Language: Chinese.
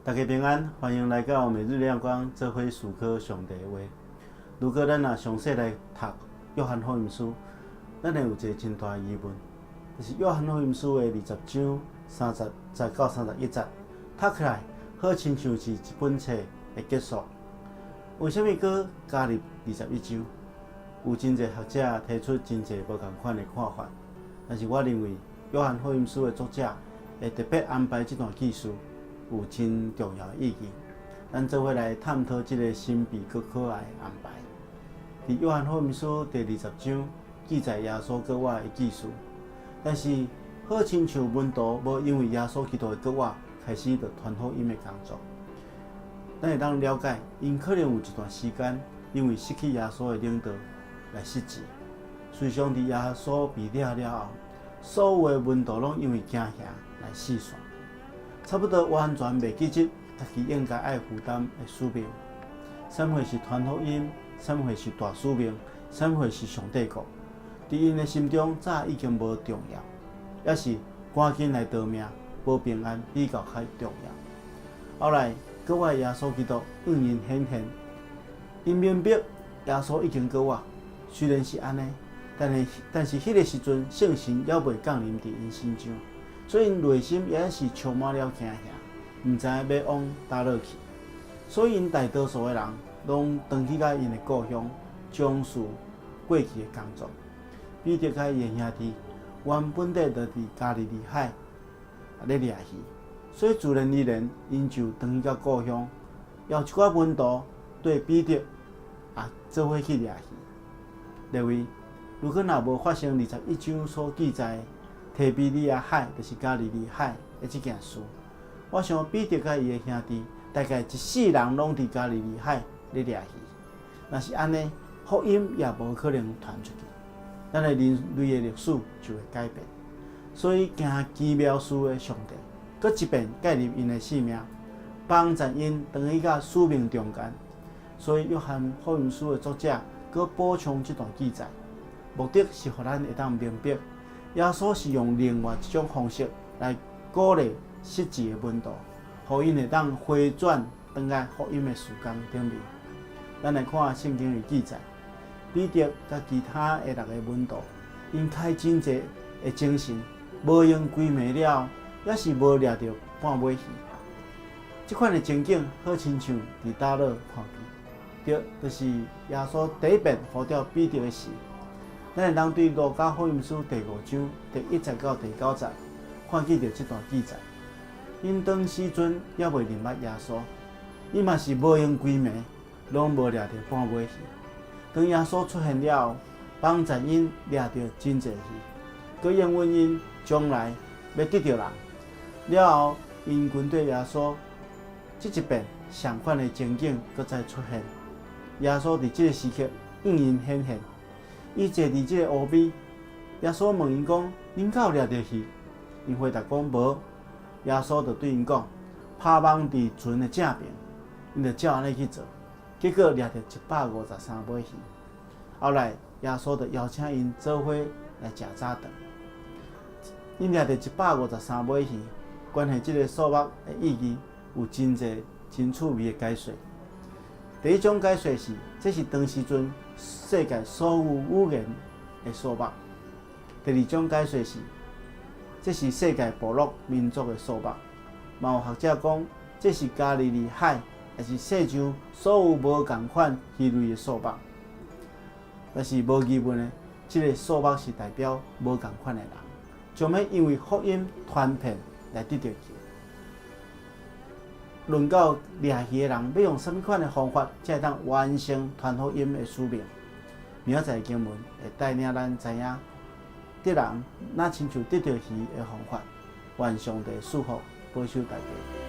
大家平安，欢迎来到每日亮光，做伙思考上帝的话。如果咱若详细来读约翰福音书，咱会有一个真大的疑问，就是约翰福音书的20章30到31节，读起来好亲像是一本册的结束。为什么搁加入21章？有真侪学者提出真侪无同款的看法，但是我认为约翰福音书的作者会特别安排这段记述，有真重要的意义。咱做伙来探讨这个神秘搁可爱的安排。伫约翰福音书第20章记载耶稣搁活的记述，但是好亲像门徒无因为耶稣基督的搁活开始着传福音的工作。咱会当了解，因可能有一段时间因为失去耶稣的领导来失志。随上伫耶稣被抓了后，所有的门徒拢因为惊吓来四散，差不多完全袂记得家己应该爱负担的使命。什么是传福音？什么是大使命？什么是上帝国？伫因的心中早已经无重要，也是赶紧来得命、保平安比较较重要。后来，搁活耶稣基督应运显现，因明白耶稣已经搁活。虽然是安尼，但是迄个时阵，圣神还未降临伫因身上，所以因内心也是充满了惊吓，毋知要往倒落去。所以因大多数的人拢回去到因的故乡，从事过去的工作。彼得甲伊的兄弟原本就伫加利利海咧掠鱼，所以自然而然因就回去到故乡，邀一寡门徒对彼得做伙去掠鱼。认为，如果若无发生21章所记载的提比利亚海，就是加利利海的这件事，我想彼得甲伊的兄弟大概一世人拢伫加利利海咧掠鱼。若是安尼，福音也无可能传出去，咱的人类的历史就会改变。所以，行奇妙事的上帝，搁一遍介入因的性命，帮助因回去到使命中间。所以，约翰福音书的作者搁补充这段记载，目的是互咱会当明白，耶稣是用另外一种方式来鼓励失志的门徒，互因会当回转转来福音的事工顶面。咱来看圣经的记载，彼得甲其他的6个门徒，因开真济的精神，无用规暝了，也是无掠着半尾鱼。这款的情景，好亲像伫倒落看见。对，就是耶稣第一遍呼召彼得的时，咱会当对路加福音书第5章第1节到第9节看见着这段记载。因当时阵也未认捌耶稣，伊嘛是无用规暝，拢无掠着半尾鱼。当耶稣出现了后，帮助因掠着真济鱼，佮应允因将来要得着人。了后，因群对耶稣这一遍相款的情景佮再出现。耶稣伫这个时刻应因显现，伊坐伫这个湖边。耶稣问因讲：“恁敢有掠着鱼？”因回答讲：“无。”耶稣就对因讲：“拍网伫船的正边。”因就照安尼去做，结果掠着153尾鱼。后来耶稣就邀请因做伙来食早顿。因掠着153尾鱼，关系这个数目的意义有真侪真趣味的解说。第一种解说是，这是当时阵世界所有语言的数目。第二种解说是，这是世界部落民族的数目。嘛有学者讲，这是加利利海，也是世上所有无同款鱼类的数目。但是无疑问的，这个数目是代表无同款的人，将要因为福音传遍来得到救。论到掠鱼的人要用什么款的方法，才会当完成传福音的使命？明仔载经文会带领咱知影，得人那亲像得到鱼的方法。愿上帝赐福保守大家。